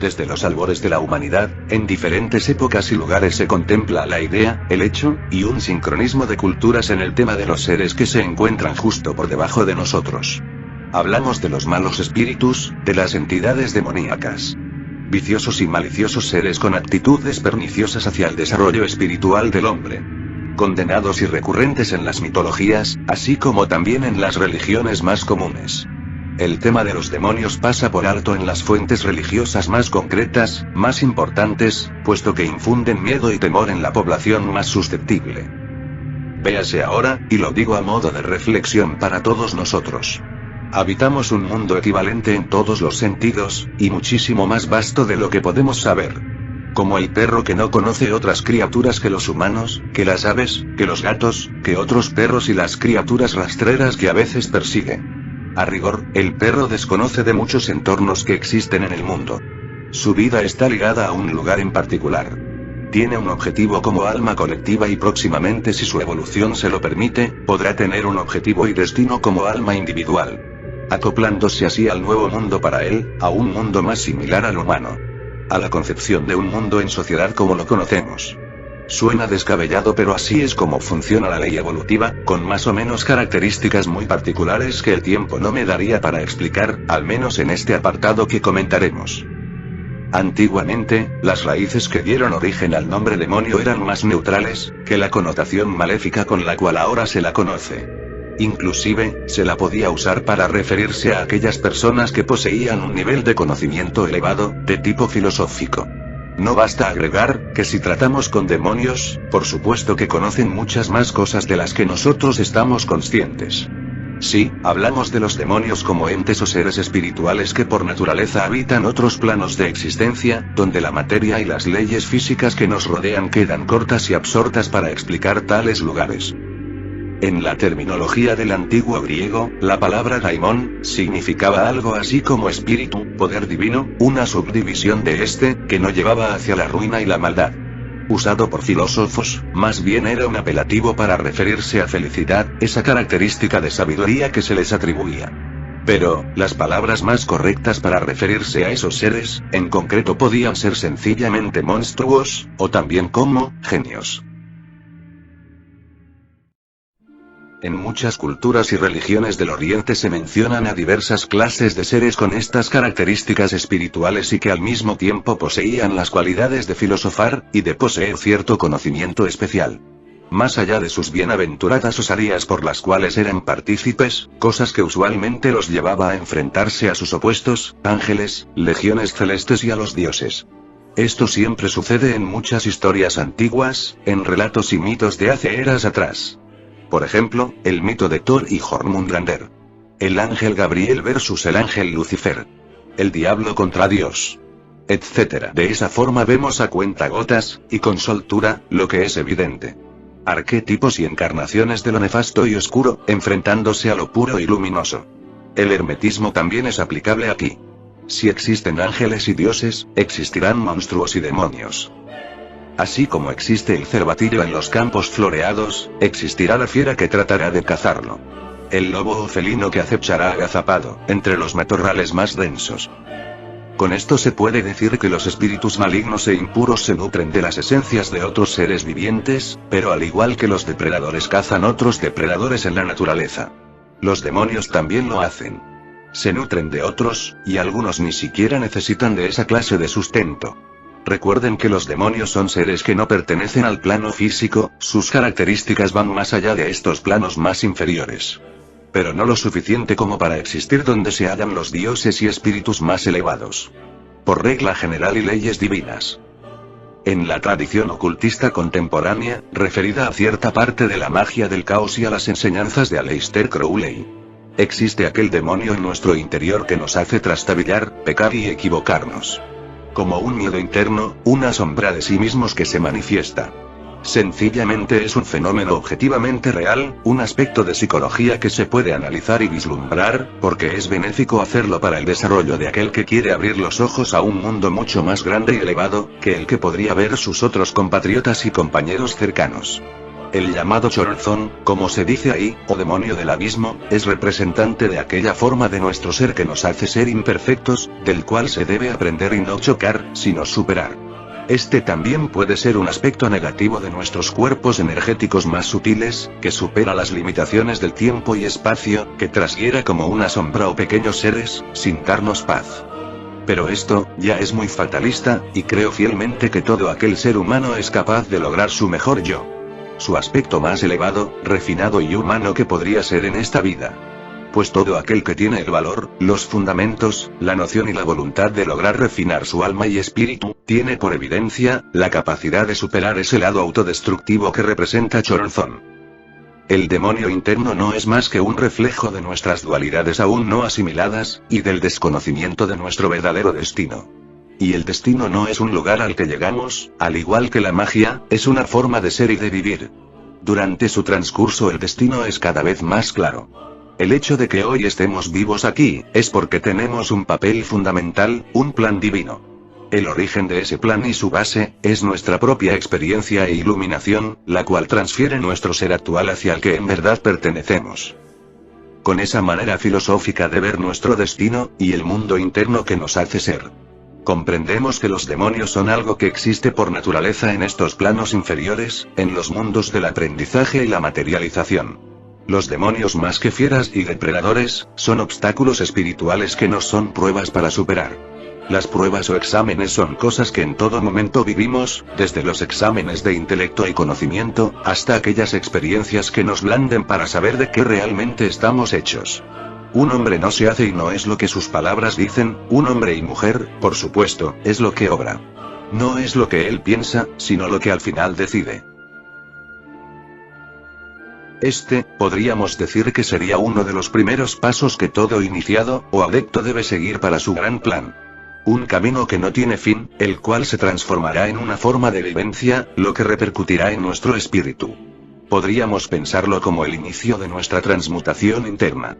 Desde los albores de la humanidad, en diferentes épocas y lugares se contempla la idea, el hecho, y un sincronismo de culturas en el tema de los seres que se encuentran justo por debajo de nosotros. Hablamos de los malos espíritus, de las entidades demoníacas. Viciosos y maliciosos seres con actitudes perniciosas hacia el desarrollo espiritual del hombre. Condenados y recurrentes en las mitologías, así como también en las religiones más comunes. El tema de los demonios pasa por alto en las fuentes religiosas más concretas, más importantes, puesto que infunden miedo y temor en la población más susceptible. Véase ahora, y lo digo a modo de reflexión para todos nosotros. Habitamos un mundo equivalente en todos los sentidos, y muchísimo más vasto de lo que podemos saber. Como el perro que no conoce otras criaturas que los humanos, que las aves, que los gatos, que otros perros y las criaturas rastreras que a veces persigue. A rigor, el perro desconoce de muchos entornos que existen en el mundo. Su vida está ligada a un lugar en particular. Tiene un objetivo como alma colectiva y próximamente, si su evolución se lo permite, podrá tener un objetivo y destino como alma individual. Acoplándose así al nuevo mundo para él, a un mundo más similar al humano. A la concepción de un mundo en sociedad como lo conocemos. Suena descabellado, pero así es como funciona la ley evolutiva, con más o menos características muy particulares que el tiempo no me daría para explicar, al menos en este apartado que comentaremos. Antiguamente, las raíces que dieron origen al nombre demonio eran más neutrales que la connotación maléfica con la cual ahora se la conoce. Inclusive, se la podía usar para referirse a aquellas personas que poseían un nivel de conocimiento elevado, de tipo filosófico. No basta agregar, que si tratamos con demonios, por supuesto que conocen muchas más cosas de las que nosotros estamos conscientes. Sí, hablamos de los demonios como entes o seres espirituales que por naturaleza habitan otros planos de existencia, donde la materia y las leyes físicas que nos rodean quedan cortas y absortas para explicar tales lugares. En la terminología del antiguo griego, la palabra daimon significaba algo así como espíritu, poder divino, una subdivisión de este, que no llevaba hacia la ruina y la maldad. Usado por filósofos, más bien era un apelativo para referirse a felicidad, esa característica de sabiduría que se les atribuía. Pero, las palabras más correctas para referirse a esos seres, en concreto podían ser sencillamente monstruos, o también como genios. En muchas culturas y religiones del Oriente se mencionan a diversas clases de seres con estas características espirituales y que al mismo tiempo poseían las cualidades de filosofar, y de poseer cierto conocimiento especial. Más allá de sus bienaventuradas osadías por las cuales eran partícipes, cosas que usualmente los llevaba a enfrentarse a sus opuestos, ángeles, legiones celestes y a los dioses. Esto siempre sucede en muchas historias antiguas, en relatos y mitos de hace eras atrás. Por ejemplo, el mito de Thor y Jormungandr. El ángel Gabriel versus el ángel Lucifer. El diablo contra Dios. Etc. De esa forma vemos a cuentagotas, y con soltura, lo que es evidente. Arquetipos y encarnaciones de lo nefasto y oscuro, enfrentándose a lo puro y luminoso. El hermetismo también es aplicable aquí. Si existen ángeles y dioses, existirán monstruos y demonios. Así como existe el cervatillo en los campos floreados, existirá la fiera que tratará de cazarlo. El lobo o felino que acechará agazapado, entre los matorrales más densos. Con esto se puede decir que los espíritus malignos e impuros se nutren de las esencias de otros seres vivientes, pero al igual que los depredadores cazan otros depredadores en la naturaleza. Los demonios también lo hacen. Se nutren de otros, y algunos ni siquiera necesitan de esa clase de sustento. Recuerden que los demonios son seres que no pertenecen al plano físico, sus características van más allá de estos planos más inferiores. Pero no lo suficiente como para existir donde se hallan los dioses y espíritus más elevados. Por regla general y leyes divinas. En la tradición ocultista contemporánea, referida a cierta parte de la magia del caos y a las enseñanzas de Aleister Crowley, existe aquel demonio en nuestro interior que nos hace trastabillar, pecar y equivocarnos. Como un miedo interno, una sombra de sí mismos que se manifiesta. Sencillamente es un fenómeno objetivamente real, un aspecto de psicología que se puede analizar y vislumbrar, porque es benéfico hacerlo para el desarrollo de aquel que quiere abrir los ojos a un mundo mucho más grande y elevado, que el que podría ver sus otros compatriotas y compañeros cercanos. El llamado Choronzon, como se dice ahí, o demonio del abismo, es representante de aquella forma de nuestro ser que nos hace ser imperfectos, del cual se debe aprender y no chocar, sino superar. Este también puede ser un aspecto negativo de nuestros cuerpos energéticos más sutiles, que supera las limitaciones del tiempo y espacio, que trashiera como una sombra o pequeños seres, sin darnos paz. Pero esto, ya es muy fatalista, y creo fielmente que todo aquel ser humano es capaz de lograr su mejor yo. Su aspecto más elevado, refinado y humano que podría ser en esta vida. Pues todo aquel que tiene el valor, los fundamentos, la noción y la voluntad de lograr refinar su alma y espíritu, tiene por evidencia, la capacidad de superar ese lado autodestructivo que representa Choronzon. El demonio interno no es más que un reflejo de nuestras dualidades aún no asimiladas, y del desconocimiento de nuestro verdadero destino. Y el destino no es un lugar al que llegamos, al igual que la magia, es una forma de ser y de vivir. Durante su transcurso el destino es cada vez más claro. El hecho de que hoy estemos vivos aquí, es porque tenemos un papel fundamental, un plan divino. El origen de ese plan y su base, es nuestra propia experiencia e iluminación, la cual transfiere nuestro ser actual hacia el que en verdad pertenecemos. Con esa manera filosófica de ver nuestro destino, y el mundo interno que nos hace ser. Comprendemos que los demonios son algo que existe por naturaleza en estos planos inferiores, en los mundos del aprendizaje y la materialización. Los demonios más que fieras y depredadores, son obstáculos espirituales que nos son pruebas para superar. Las pruebas o exámenes son cosas que en todo momento vivimos, desde los exámenes de intelecto y conocimiento, hasta aquellas experiencias que nos blanden para saber de qué realmente estamos hechos. Un hombre no se hace y no es lo que sus palabras dicen, un hombre y mujer, por supuesto, es lo que obra. No es lo que él piensa, sino lo que al final decide. Este, podríamos decir que sería uno de los primeros pasos que todo iniciado, o adepto debe seguir para su gran plan. Un camino que no tiene fin, el cual se transformará en una forma de vivencia, lo que repercutirá en nuestro espíritu. Podríamos pensarlo como el inicio de nuestra transmutación interna.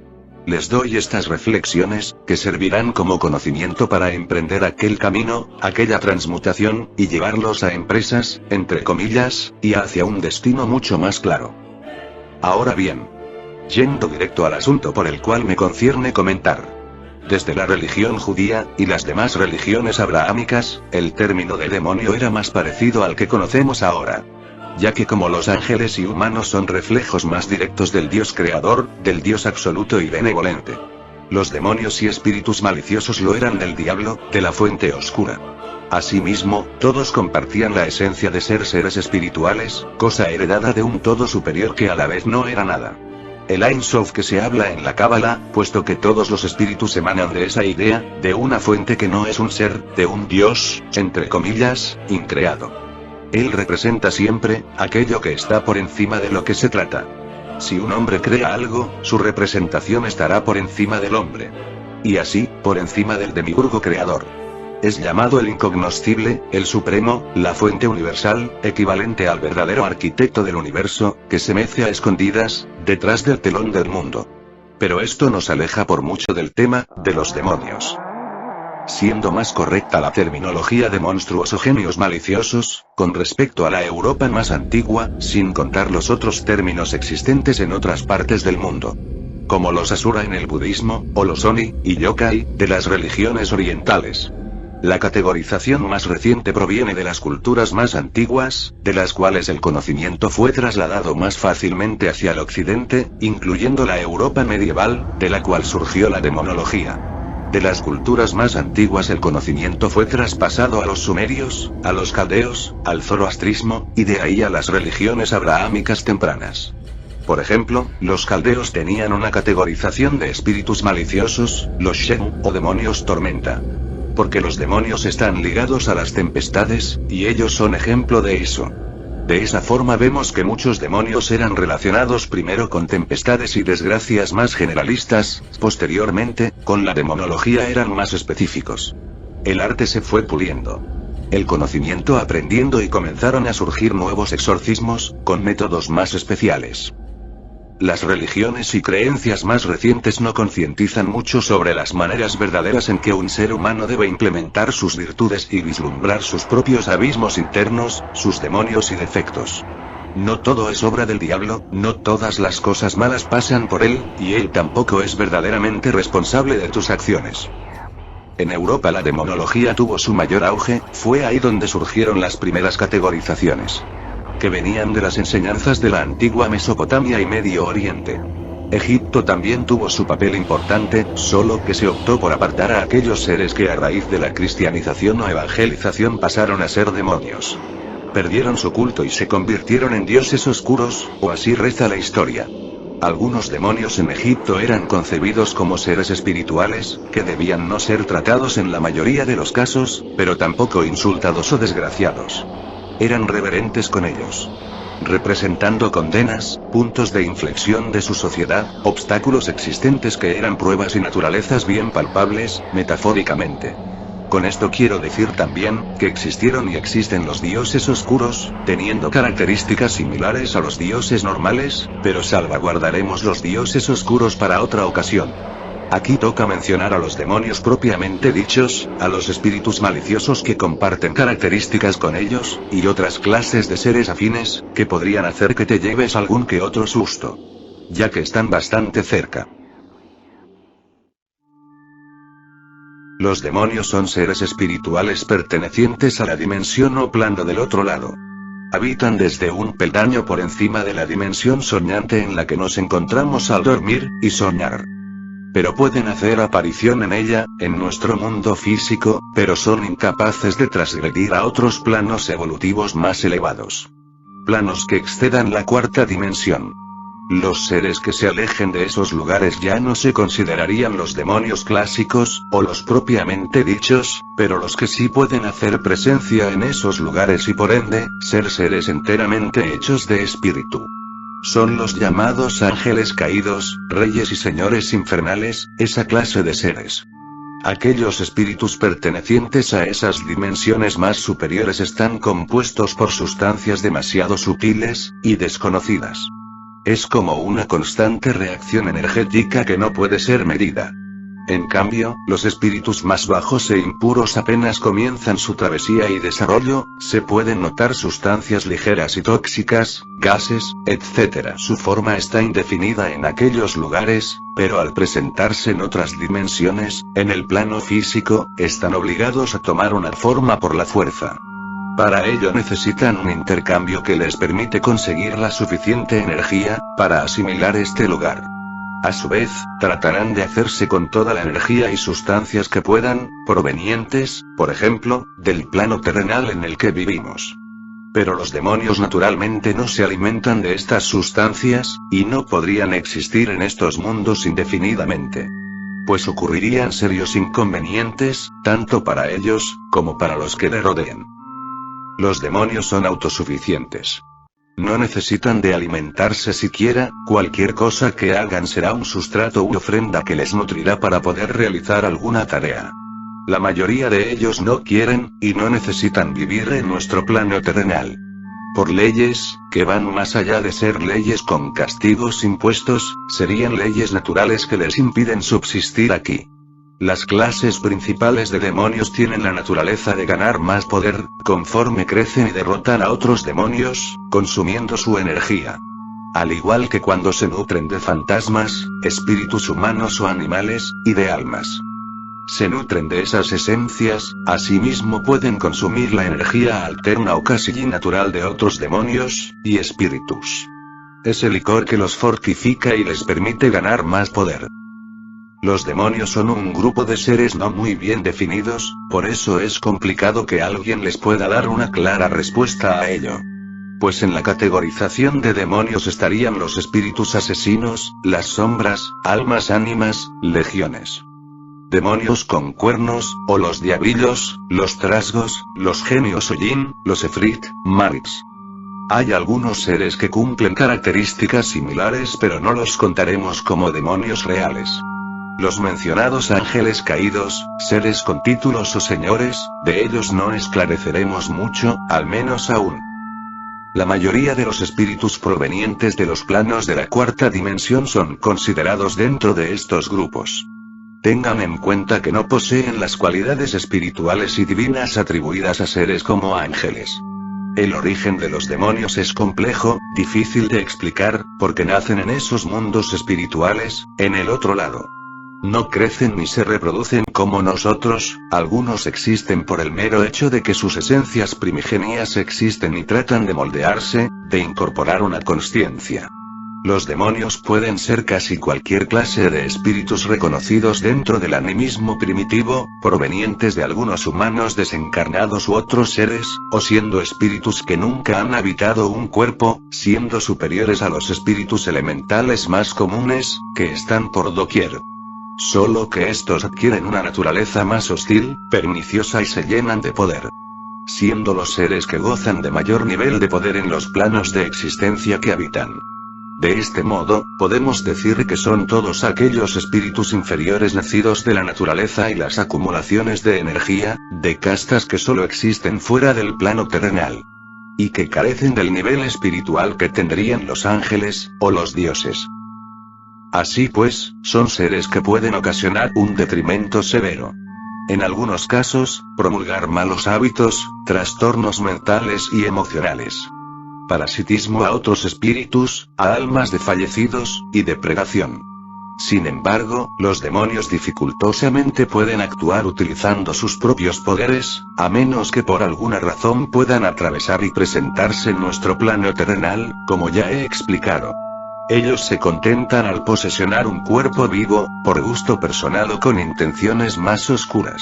Les doy estas reflexiones, que servirán como conocimiento para emprender aquel camino, aquella transmutación, y llevarlos a empresas, entre comillas, y hacia un destino mucho más claro. Ahora bien, yendo directo al asunto por el cual me concierne comentar. Desde la religión judía, y las demás religiones abrahámicas, el término de demonio era más parecido al que conocemos ahora. Ya que como los ángeles y humanos son reflejos más directos del Dios creador, del Dios absoluto y benevolente. Los demonios y espíritus maliciosos lo eran del diablo, de la fuente oscura. Asimismo, todos compartían la esencia de ser seres espirituales, cosa heredada de un todo superior que a la vez no era nada. El Ein Sof que se habla en la Cábala, puesto que todos los espíritus emanan de esa idea, de una fuente que no es un ser, de un Dios, entre comillas, increado. Él representa siempre, aquello que está por encima de lo que se trata. Si un hombre crea algo, su representación estará por encima del hombre. Y así, por encima del demiurgo creador. Es llamado el incognoscible, el supremo, la fuente universal, equivalente al verdadero arquitecto del universo, que se mece a escondidas, detrás del telón del mundo. Pero esto nos aleja por mucho del tema, de los demonios. Siendo más correcta la terminología de monstruos o genios maliciosos, con respecto a la Europa más antigua, sin contar los otros términos existentes en otras partes del mundo. Como los Asura en el budismo, o los Oni, y Yokai, de las religiones orientales. La categorización más reciente proviene de las culturas más antiguas, de las cuales el conocimiento fue trasladado más fácilmente hacia el occidente, incluyendo la Europa medieval, de la cual surgió la demonología. De las culturas más antiguas el conocimiento fue traspasado a los sumerios, a los caldeos, al zoroastrismo, y de ahí a las religiones abrahámicas tempranas. Por ejemplo, los caldeos tenían una categorización de espíritus maliciosos, los Shem, o demonios tormenta. Porque los demonios están ligados a las tempestades, y ellos son ejemplo de eso. De esa forma vemos que muchos demonios eran relacionados primero con tempestades y desgracias más generalistas, posteriormente, con la demonología eran más específicos. El arte se fue puliendo. El conocimiento aprendiendo y comenzaron a surgir nuevos exorcismos, con métodos más especiales. Las religiones y creencias más recientes no concientizan mucho sobre las maneras verdaderas en que un ser humano debe implementar sus virtudes y vislumbrar sus propios abismos internos, sus demonios y defectos. No todo es obra del diablo, no todas las cosas malas pasan por él, y él tampoco es verdaderamente responsable de tus acciones. En Europa la demonología tuvo su mayor auge, fue ahí donde surgieron las primeras categorizaciones, que venían de las enseñanzas de la antigua Mesopotamia y Medio Oriente. Egipto también tuvo su papel importante, solo que se optó por apartar a aquellos seres que a raíz de la cristianización o evangelización pasaron a ser demonios. Perdieron su culto y se convirtieron en dioses oscuros, o así reza la historia. Algunos demonios en Egipto eran concebidos como seres espirituales, que debían no ser tratados en la mayoría de los casos, pero tampoco insultados o desgraciados. Eran reverentes con ellos, representando condenas, puntos de inflexión de su sociedad, obstáculos existentes que eran pruebas y naturalezas bien palpables, metafóricamente. Con esto quiero decir también, que existieron y existen los dioses oscuros, teniendo características similares a los dioses normales, pero salvaguardaremos los dioses oscuros para otra ocasión. Aquí toca mencionar a los demonios propiamente dichos, a los espíritus maliciosos que comparten características con ellos, y otras clases de seres afines, que podrían hacer que te lleves algún que otro susto, ya que están bastante cerca. Los demonios son seres espirituales pertenecientes a la dimensión o plano del otro lado. Habitan desde un peldaño por encima de la dimensión soñante en la que nos encontramos al dormir y soñar. Pero pueden hacer aparición en ella, en nuestro mundo físico, pero son incapaces de transgredir a otros planos evolutivos más elevados. Planos que excedan la cuarta dimensión. Los seres que se alejen de esos lugares ya no se considerarían los demonios clásicos, o los propiamente dichos, pero los que sí pueden hacer presencia en esos lugares y por ende, ser seres enteramente hechos de espíritu. Son los llamados ángeles caídos, reyes y señores infernales, esa clase de seres. Aquellos espíritus pertenecientes a esas dimensiones más superiores están compuestos por sustancias demasiado sutiles y desconocidas. Es como una constante reacción energética que no puede ser medida. En cambio, los espíritus más bajos e impuros apenas comienzan su travesía y desarrollo, se pueden notar sustancias ligeras y tóxicas, gases, etc. Su forma está indefinida en aquellos lugares, pero al presentarse en otras dimensiones, en el plano físico, están obligados a tomar una forma por la fuerza. Para ello necesitan un intercambio que les permite conseguir la suficiente energía, para asimilar este lugar. A su vez, tratarán de hacerse con toda la energía y sustancias que puedan, provenientes, por ejemplo, del plano terrenal en el que vivimos. Pero los demonios naturalmente no se alimentan de estas sustancias, y no podrían existir en estos mundos indefinidamente. Pues ocurrirían serios inconvenientes, tanto para ellos, como para los que le rodeen. Los demonios son autosuficientes. No necesitan de alimentarse siquiera, cualquier cosa que hagan será un sustrato u ofrenda que les nutrirá para poder realizar alguna tarea. La mayoría de ellos no quieren, y no necesitan vivir en nuestro plano terrenal. Por leyes, que van más allá de ser leyes con castigos impuestos, serían leyes naturales que les impiden subsistir aquí. Las clases principales de demonios tienen la naturaleza de ganar más poder, conforme crecen y derrotan a otros demonios, consumiendo su energía. Al igual que cuando se nutren de fantasmas, espíritus humanos o animales, y de almas. Se nutren de esas esencias, asimismo pueden consumir la energía alterna o casi natural de otros demonios, y espíritus. Es el licor que los fortifica y les permite ganar más poder. Los demonios son un grupo de seres no muy bien definidos, por eso es complicado que alguien les pueda dar una clara respuesta a ello. Pues en la categorización de demonios estarían los espíritus asesinos, las sombras, almas ánimas, legiones. Demonios con cuernos, o los diabillos, los trasgos, los genios Ojin, los Efrit, Marits. Hay algunos seres que cumplen características similares pero no los contaremos como demonios reales. Los mencionados ángeles caídos, seres con títulos o señores, de ellos no esclareceremos mucho, al menos aún. La mayoría de los espíritus provenientes de los planos de la cuarta dimensión son considerados dentro de estos grupos. Tengan en cuenta que no poseen las cualidades espirituales y divinas atribuidas a seres como ángeles. El origen de los demonios es complejo, difícil de explicar, porque nacen en esos mundos espirituales, en el otro lado. No crecen ni se reproducen como nosotros, algunos existen por el mero hecho de que sus esencias primigenias existen y tratan de moldearse, de incorporar una consciencia. Los demonios pueden ser casi cualquier clase de espíritus reconocidos dentro del animismo primitivo, provenientes de algunos humanos desencarnados u otros seres, o siendo espíritus que nunca han habitado un cuerpo, siendo superiores a los espíritus elementales más comunes, que están por doquier. Solo que estos adquieren una naturaleza más hostil, perniciosa y se llenan de poder. Siendo los seres que gozan de mayor nivel de poder en los planos de existencia que habitan. De este modo, podemos decir que son todos aquellos espíritus inferiores nacidos de la naturaleza y las acumulaciones de energía, de castas que solo existen fuera del plano terrenal. Y que carecen del nivel espiritual que tendrían los ángeles, o los dioses. Así pues, son seres que pueden ocasionar un detrimento severo. En algunos casos, promulgar malos hábitos, trastornos mentales y emocionales. Parasitismo a otros espíritus, a almas de fallecidos, y depredación. Sin embargo, los demonios dificultosamente pueden actuar utilizando sus propios poderes, a menos que por alguna razón puedan atravesar y presentarse en nuestro plano terrenal, como ya he explicado. Ellos se contentan al posesionar un cuerpo vivo, por gusto personal o con intenciones más oscuras.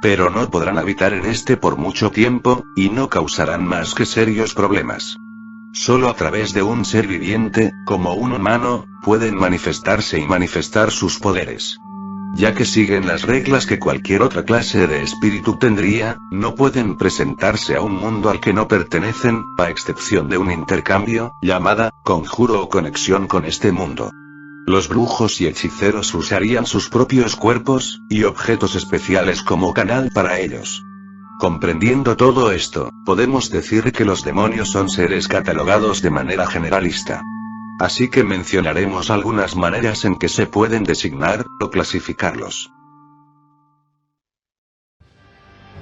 Pero no podrán habitar en este por mucho tiempo, y no causarán más que serios problemas. Solo a través de un ser viviente, como un humano, pueden manifestarse y manifestar sus poderes. Ya que siguen las reglas que cualquier otra clase de espíritu tendría, no pueden presentarse a un mundo al que no pertenecen, a excepción de un intercambio, llamada, conjuro o conexión con este mundo. Los brujos y hechiceros usarían sus propios cuerpos, y objetos especiales como canal para ellos. Comprendiendo todo esto, podemos decir que los demonios son seres catalogados de manera generalista. Así que mencionaremos algunas maneras en que se pueden designar, o clasificarlos.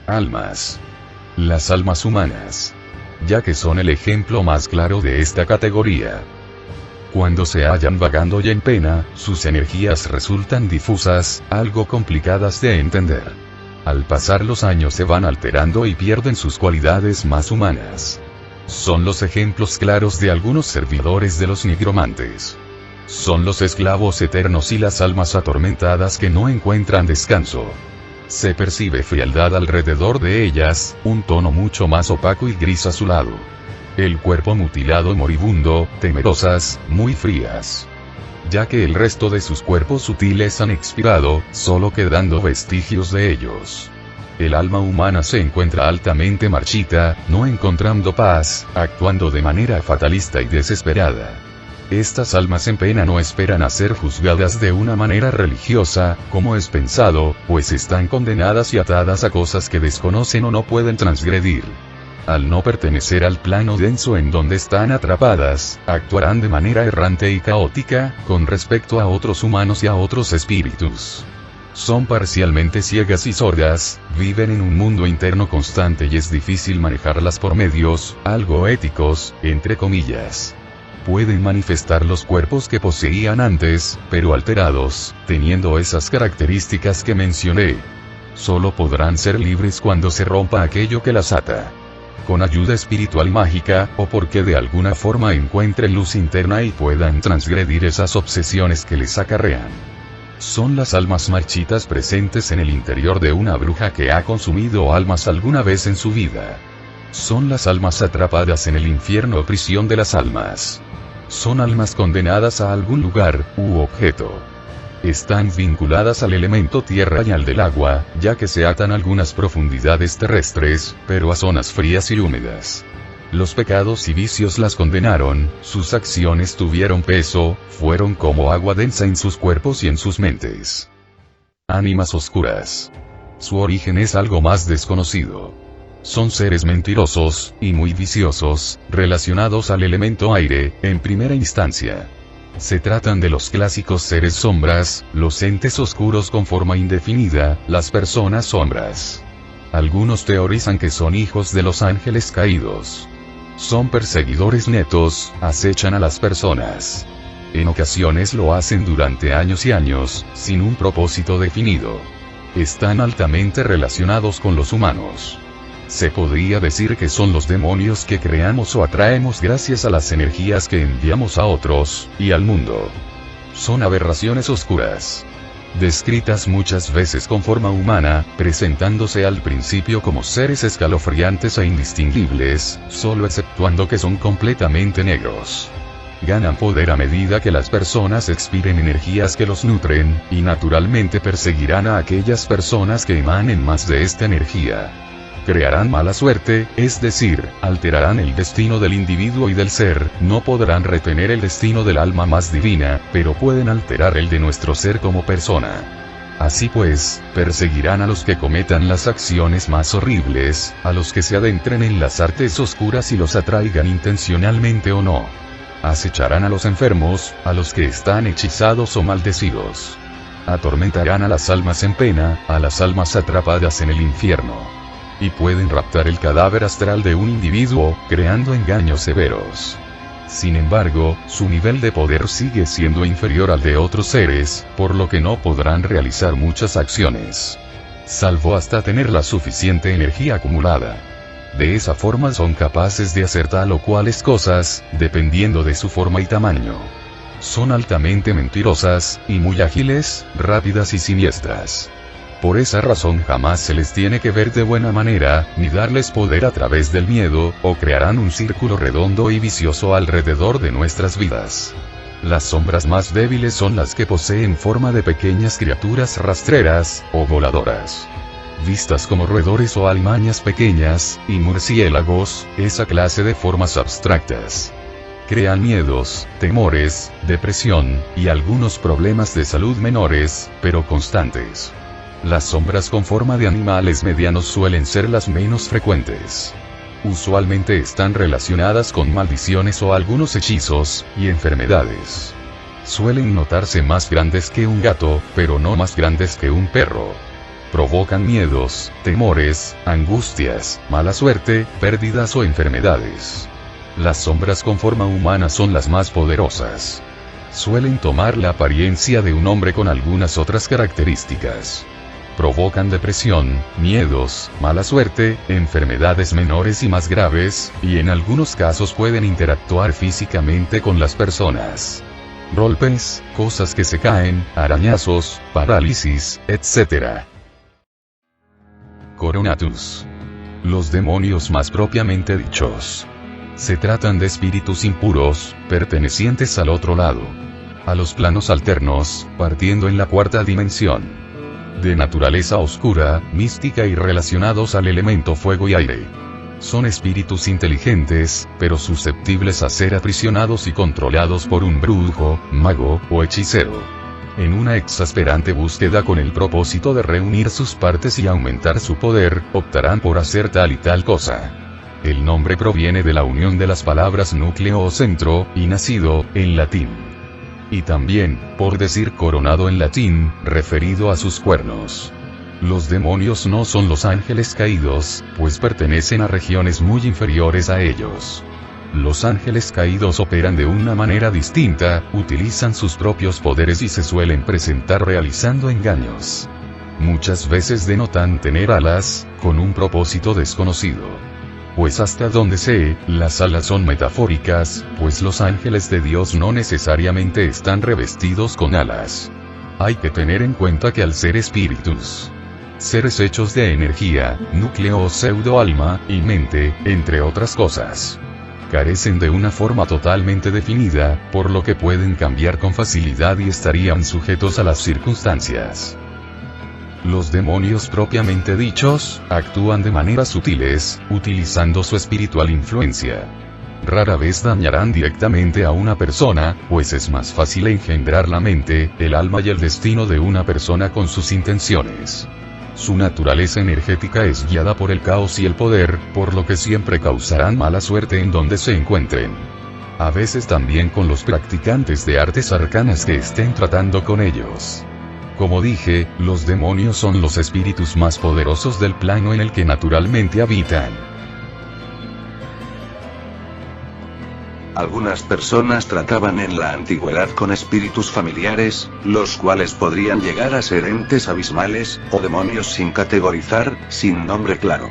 Almas. Las almas humanas. Ya que son el ejemplo más claro de esta categoría. Cuando se hallan vagando y en pena, sus energías resultan difusas, algo complicadas de entender. Al pasar los años se van alterando y pierden sus cualidades más humanas. Son los ejemplos claros de algunos servidores de los nigromantes. Son los esclavos eternos y las almas atormentadas que no encuentran descanso. Se percibe frialdad alrededor de ellas, un tono mucho más opaco y gris azulado. El cuerpo mutilado moribundo, temerosas, muy frías. Ya que el resto de sus cuerpos sutiles han expirado, solo quedando vestigios de ellos. El alma humana se encuentra altamente marchita, no encontrando paz, actuando de manera fatalista y desesperada. Estas almas en pena no esperan a ser juzgadas de una manera religiosa, como es pensado, pues están condenadas y atadas a cosas que desconocen o no pueden transgredir. Al no pertenecer al plano denso en donde están atrapadas, actuarán de manera errante y caótica, con respecto a otros humanos y a otros espíritus. Son parcialmente ciegas y sordas, viven en un mundo interno constante y es difícil manejarlas por medios, algo éticos, entre comillas. Pueden manifestar los cuerpos que poseían antes, pero alterados, teniendo esas características que mencioné. Solo podrán ser libres cuando se rompa aquello que las ata. Con ayuda espiritual y mágica, o porque de alguna forma encuentren luz interna y puedan transgredir esas obsesiones que les acarrean. Son las almas marchitas presentes en el interior de una bruja que ha consumido almas alguna vez en su vida. Son las almas atrapadas en el infierno o prisión de las almas. Son almas condenadas a algún lugar, u objeto. Están vinculadas al elemento tierra y al del agua, ya que se atan a algunas profundidades terrestres, pero a zonas frías y húmedas. Los pecados y vicios las condenaron, sus acciones tuvieron peso, fueron como agua densa en sus cuerpos y en sus mentes. Ánimas oscuras. Su origen es algo más desconocido. Son seres mentirosos, y muy viciosos, relacionados al elemento aire, en primera instancia. Se tratan de los clásicos seres sombras, los entes oscuros con forma indefinida, las personas sombras. Algunos teorizan que son hijos de los ángeles caídos. Son perseguidores netos, acechan a las personas. En ocasiones lo hacen durante años y años, sin un propósito definido. Están altamente relacionados con los humanos. Se podría decir que son los demonios que creamos o atraemos gracias a las energías que enviamos a otros, y al mundo. Son aberraciones oscuras. Descritas muchas veces con forma humana, presentándose al principio como seres escalofriantes e indistinguibles, solo exceptuando que son completamente negros. Ganan poder a medida que las personas expiren energías que los nutren, y naturalmente perseguirán a aquellas personas que emanen más de esta energía. Crearán mala suerte, es decir, alterarán el destino del individuo y del ser, no podrán retener el destino del alma más divina, pero pueden alterar el de nuestro ser como persona. Así pues, perseguirán a los que cometan las acciones más horribles, a los que se adentren en las artes oscuras y los atraigan intencionalmente o no. Acecharán a los enfermos, a los que están hechizados o maldecidos. Atormentarán a las almas en pena, a las almas atrapadas en el infierno. Y pueden raptar el cadáver astral de un individuo, creando engaños severos. Sin embargo, su nivel de poder sigue siendo inferior al de otros seres, por lo que no podrán realizar muchas acciones. Salvo hasta tener la suficiente energía acumulada. De esa forma son capaces de hacer tal o cuales cosas, dependiendo de su forma y tamaño. Son altamente mentirosas, y muy ágiles, rápidas y siniestras. Por esa razón jamás se les tiene que ver de buena manera, ni darles poder a través del miedo, o crearán un círculo redondo y vicioso alrededor de nuestras vidas. Las sombras más débiles son las que poseen forma de pequeñas criaturas rastreras, o voladoras. Vistas como roedores o alimañas pequeñas, y murciélagos, esa clase de formas abstractas. Crean miedos, temores, depresión, y algunos problemas de salud menores, pero constantes. Las sombras con forma de animales medianos suelen ser las menos frecuentes. Usualmente están relacionadas con maldiciones o algunos hechizos, y enfermedades. Suelen notarse más grandes que un gato, pero no más grandes que un perro. Provocan miedos, temores, angustias, mala suerte, pérdidas o enfermedades. Las sombras con forma humana son las más poderosas. Suelen tomar la apariencia de un hombre con algunas otras características. Provocan depresión, miedos, mala suerte, enfermedades menores y más graves, y en algunos casos pueden interactuar físicamente con las personas. Golpes, cosas que se caen, arañazos, parálisis, etc. Coronatus. Los demonios más propiamente dichos. Se tratan de espíritus impuros, pertenecientes al otro lado. A los planos alternos, partiendo en la cuarta dimensión. De naturaleza oscura, mística y relacionados al elemento fuego y aire. Son espíritus inteligentes, pero susceptibles a ser aprisionados y controlados por un brujo, mago, o hechicero. En una exasperante búsqueda con el propósito de reunir sus partes y aumentar su poder, optarán por hacer tal y tal cosa. El nombre proviene de la unión de las palabras núcleo o centro, y nacido, en latín. Y también, por decir coronado en latín, referido a sus cuernos. Los demonios no son los ángeles caídos, pues pertenecen a regiones muy inferiores a ellos. Los ángeles caídos operan de una manera distinta, utilizan sus propios poderes y se suelen presentar realizando engaños. Muchas veces denotan tener alas, con un propósito desconocido. Pues hasta donde sé, las alas son metafóricas, pues los ángeles de Dios no necesariamente están revestidos con alas. Hay que tener en cuenta que al ser espíritus, seres hechos de energía, núcleo o pseudo-alma, y mente, entre otras cosas, carecen de una forma totalmente definida, por lo que pueden cambiar con facilidad y estarían sujetos a las circunstancias. Los demonios propiamente dichos, actúan de maneras sutiles, utilizando su espiritual influencia. Rara vez dañarán directamente a una persona, pues es más fácil engendrar la mente, el alma y el destino de una persona con sus intenciones. Su naturaleza energética es guiada por el caos y el poder, por lo que siempre causarán mala suerte en donde se encuentren. A veces también con los practicantes de artes arcanas que estén tratando con ellos. Como dije, los demonios son los espíritus más poderosos del plano en el que naturalmente habitan. Algunas personas trataban en la antigüedad con espíritus familiares, los cuales podrían llegar a ser entes abismales, o demonios sin categorizar, sin nombre claro.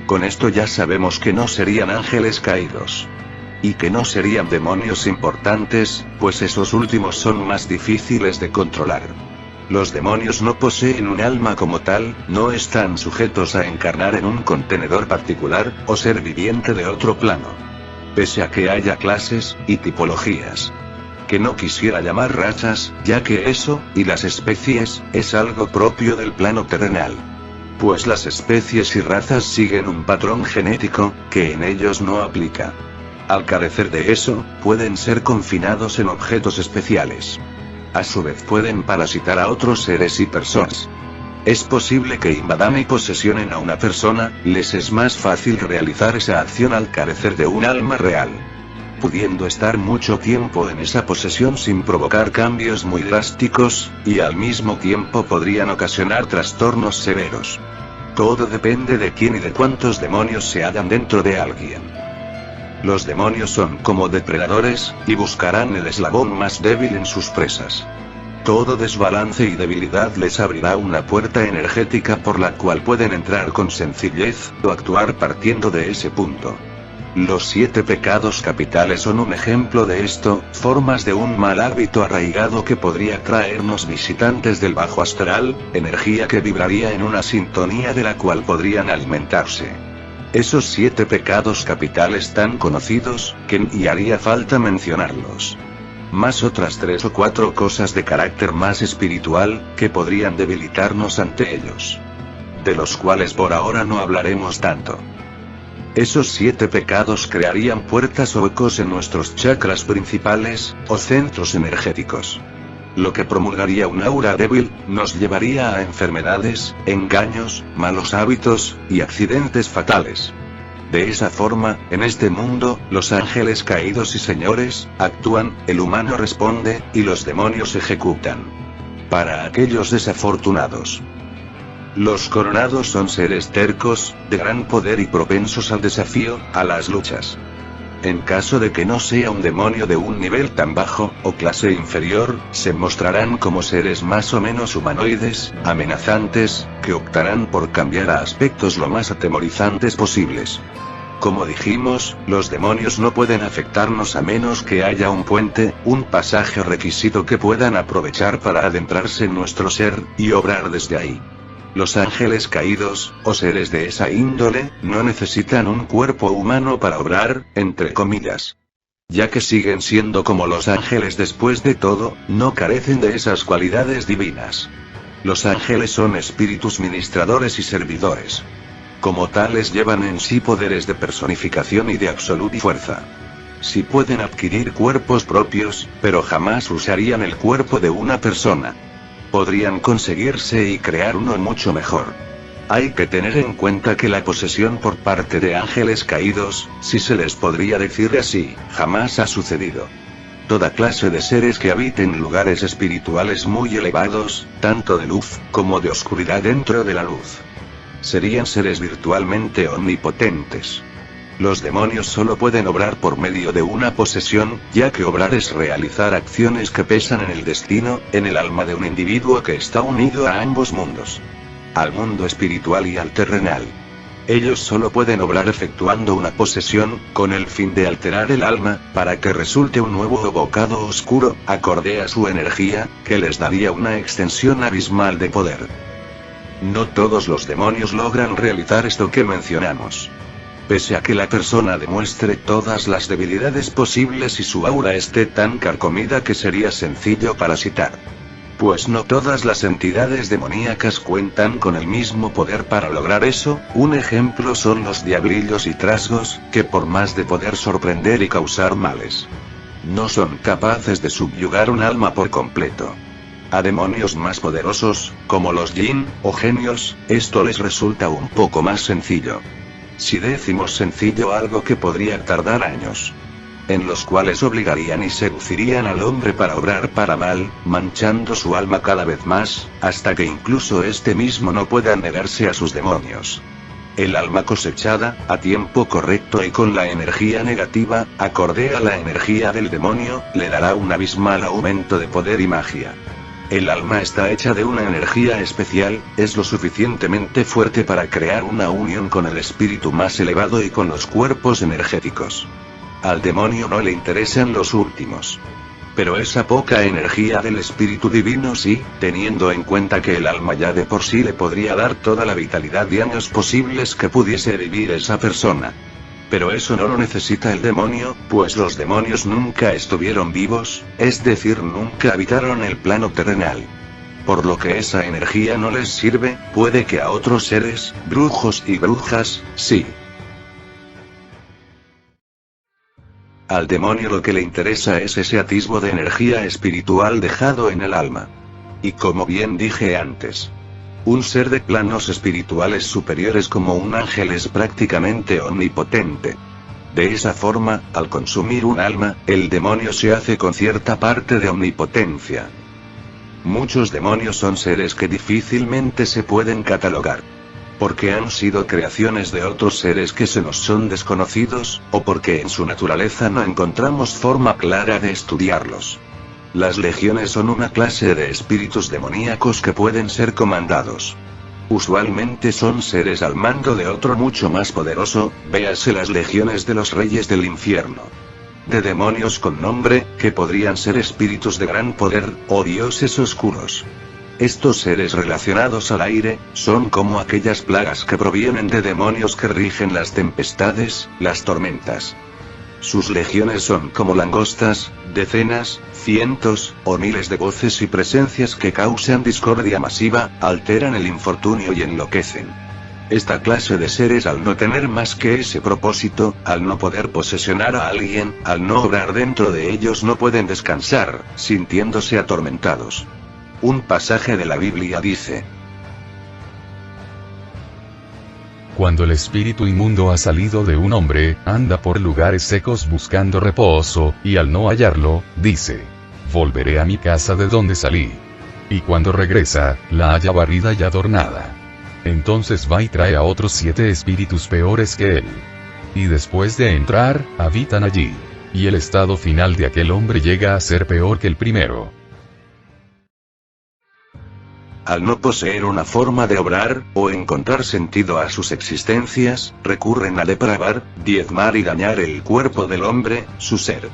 Con esto ya sabemos que no serían ángeles caídos. Y que no serían demonios importantes, pues esos últimos son más difíciles de controlar. Los demonios no poseen un alma como tal, no están sujetos a encarnar en un contenedor particular, o ser viviente de otro plano. Pese a que haya clases, y tipologías. Que no quisiera llamar razas, ya que eso, y las especies, es algo propio del plano terrenal. Pues las especies y razas siguen un patrón genético, que en ellos no aplica. Al carecer de eso, pueden ser confinados en objetos especiales. A su vez pueden parasitar a otros seres y personas. Es posible que invadan y posesionen a una persona, les es más fácil realizar esa acción al carecer de un alma real. Pudiendo estar mucho tiempo en esa posesión sin provocar cambios muy drásticos, y al mismo tiempo podrían ocasionar trastornos severos. Todo depende de quién y de cuántos demonios se hallan dentro de alguien. Los demonios son como depredadores, y buscarán el eslabón más débil en sus presas. Todo desbalance y debilidad les abrirá una puerta energética por la cual pueden entrar con sencillez, o actuar partiendo de ese punto. Los 7 pecados capitales son un ejemplo de esto, formas de un mal hábito arraigado que podría traernos visitantes del bajo astral, energía que vibraría en una sintonía de la cual podrían alimentarse. Esos 7 pecados capitales tan conocidos, que ni haría falta mencionarlos. Más otras 3 o 4 cosas de carácter más espiritual, que podrían debilitarnos ante ellos. De los cuales por ahora no hablaremos tanto. Esos 7 pecados crearían puertas o huecos en nuestros chakras principales, o centros energéticos. Lo que promulgaría un aura débil, nos llevaría a enfermedades, engaños, malos hábitos, y accidentes fatales. De esa forma, en este mundo, los ángeles caídos y señores, actúan, el humano responde, y los demonios ejecutan. Para aquellos desafortunados. Los coronados son seres tercos, de gran poder y propensos al desafío, a las luchas. En caso de que no sea un demonio de un nivel tan bajo, o clase inferior, se mostrarán como seres más o menos humanoides, amenazantes, que optarán por cambiar a aspectos lo más atemorizantes posibles. Como dijimos, los demonios no pueden afectarnos a menos que haya un puente, un pasaje requisito que puedan aprovechar para adentrarse en nuestro ser, y obrar desde ahí. Los ángeles caídos, o seres de esa índole, no necesitan un cuerpo humano para obrar, entre comillas. Ya que siguen siendo como los ángeles después de todo, no carecen de esas cualidades divinas. Los ángeles son espíritus ministradores y servidores. Como tales llevan en sí poderes de personificación y de absoluta fuerza. Sí pueden adquirir cuerpos propios, pero jamás usarían el cuerpo de una persona. Podrían conseguirse y crear uno mucho mejor. Hay que tener en cuenta que la posesión por parte de ángeles caídos, si se les podría decir así, jamás ha sucedido. Toda clase de seres que habiten lugares espirituales muy elevados, tanto de luz, como de oscuridad dentro de la luz. Serían seres virtualmente omnipotentes. Los demonios solo pueden obrar por medio de una posesión, ya que obrar es realizar acciones que pesan en el destino, en el alma de un individuo que está unido a ambos mundos. Al mundo espiritual y al terrenal. Ellos solo pueden obrar efectuando una posesión, con el fin de alterar el alma, para que resulte un nuevo bocado oscuro, acorde a su energía, que les daría una extensión abismal de poder. No todos los demonios logran realizar esto que mencionamos. Pese a que la persona demuestre todas las debilidades posibles y su aura esté tan carcomida que sería sencillo parasitar. Pues no todas las entidades demoníacas cuentan con el mismo poder para lograr eso. Un ejemplo son los diablillos y trasgos, que por más de poder sorprender y causar males, no son capaces de subyugar un alma por completo. A demonios más poderosos, como los jinn, o genios, esto les resulta un poco más sencillo. Si decimos sencillo algo que podría tardar años. en los cuales obligarían y seducirían al hombre para obrar para mal, manchando su alma cada vez más, hasta que incluso este mismo no pueda negarse a sus demonios. El alma cosechada, a tiempo correcto y con la energía negativa, acorde a la energía del demonio, le dará un abismal aumento de poder y magia. El alma está hecha de una energía especial, es lo suficientemente fuerte para crear una unión con el espíritu más elevado y con los cuerpos energéticos. Al demonio no le interesan los últimos. Pero esa poca energía del espíritu divino sí, teniendo en cuenta que el alma ya de por sí le podría dar toda la vitalidad y años posibles que pudiese vivir esa persona. Pero eso no lo necesita el demonio, pues los demonios nunca estuvieron vivos, es decir, nunca habitaron el plano terrenal. Por lo que esa energía no les sirve, puede que a otros seres, brujos y brujas, sí. Al demonio lo que le interesa es ese atisbo de energía espiritual dejado en el alma. Y como bien dije antes, un ser de planos espirituales superiores como un ángel es prácticamente omnipotente. De esa forma, al consumir un alma, el demonio se hace con cierta parte de omnipotencia. Muchos demonios son seres que difícilmente se pueden catalogar. Porque han sido creaciones de otros seres que se nos son desconocidos, o porque en su naturaleza no encontramos forma clara de estudiarlos. Las legiones son una clase de espíritus demoníacos que pueden ser comandados. Usualmente son seres al mando de otro mucho más poderoso, véase las legiones de los reyes del infierno. De demonios con nombre, que podrían ser espíritus de gran poder, o dioses oscuros. Estos seres relacionados al aire, son como aquellas plagas que provienen de demonios que rigen las tempestades, las tormentas. Sus legiones son como langostas, decenas, cientos, o miles de voces y presencias que causan discordia masiva, alteran el infortunio y enloquecen. Esta clase de seres al no tener más que ese propósito, al no poder posesionar a alguien, al no obrar dentro de ellos no pueden descansar, sintiéndose atormentados. Un pasaje de la Biblia dice: Cuando el espíritu inmundo ha salido de un hombre, anda por lugares secos buscando reposo, y al no hallarlo, dice: volveré a mi casa de donde salí. Y cuando regresa, la halla barrida y adornada. Entonces va y trae a otros 7 espíritus peores que él. Y después de entrar, habitan allí. Y el estado final de aquel hombre llega a ser peor que el primero. Al no poseer una forma de obrar, o encontrar sentido a sus existencias, recurren a depravar, diezmar y dañar el cuerpo del hombre, su ser.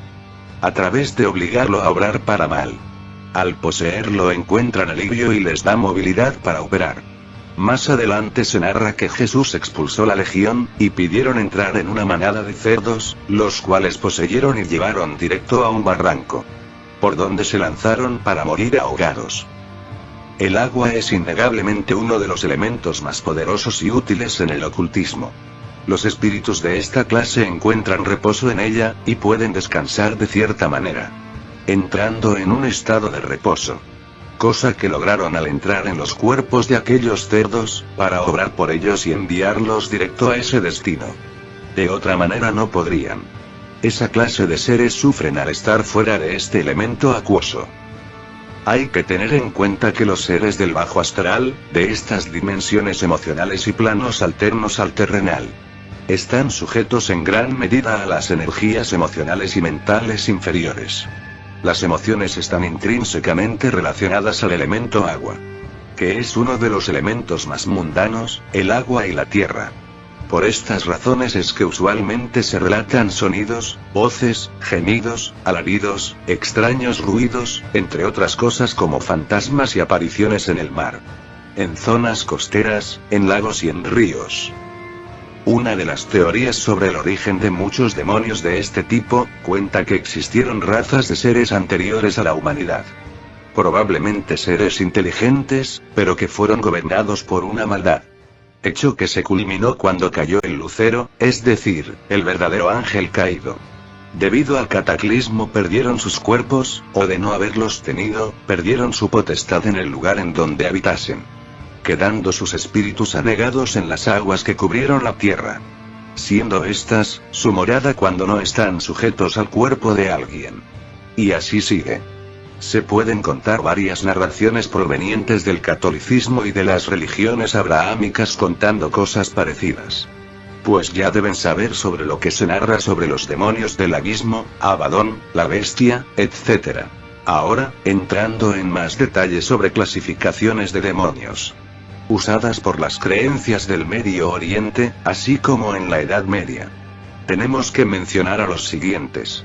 A través de obligarlo a obrar para mal. Al poseerlo encuentran alivio y les da movilidad para operar. Más adelante se narra que Jesús expulsó la legión, y pidieron entrar en una manada de cerdos, los cuales poseyeron y llevaron directo a un barranco. Por donde se lanzaron para morir ahogados. El agua es innegablemente uno de los elementos más poderosos y útiles en el ocultismo. Los espíritus de esta clase encuentran reposo en ella, y pueden descansar de cierta manera. Entrando en un estado de reposo. Cosa que lograron al entrar en los cuerpos de aquellos cerdos, para obrar por ellos y enviarlos directo a ese destino. De otra manera no podrían. Esa clase de seres sufren al estar fuera de este elemento acuoso. Hay que tener en cuenta que los seres del bajo astral, de estas dimensiones emocionales y planos alternos al terrenal, están sujetos en gran medida a las energías emocionales y mentales inferiores. Las emociones están intrínsecamente relacionadas al elemento agua, que es uno de los elementos más mundanos, el agua y la tierra. Por estas razones es que usualmente se relatan sonidos, voces, gemidos, alaridos, extraños ruidos, entre otras cosas como fantasmas y apariciones en el mar, en zonas costeras, en lagos y en ríos. Una de las teorías sobre el origen de muchos demonios de este tipo, cuenta que existieron razas de seres anteriores a la humanidad. Probablemente seres inteligentes, pero que fueron gobernados por una maldad. Hecho que se culminó cuando cayó el lucero, es decir, el verdadero ángel caído. Debido al cataclismo perdieron sus cuerpos, o de no haberlos tenido, perdieron su potestad en el lugar en donde habitasen. Quedando sus espíritus anegados en las aguas que cubrieron la tierra. siendo estas, su morada cuando no están sujetos al cuerpo de alguien. Y así sigue. Se pueden contar varias narraciones provenientes del catolicismo y de las religiones abrahámicas contando cosas parecidas. Pues ya deben saber sobre lo que se narra sobre los demonios del abismo, Abadón, la bestia, etc. Ahora, entrando en más detalle sobre clasificaciones de demonios usadas por las creencias del Medio Oriente, así como en la Edad Media. Tenemos que mencionar a los siguientes.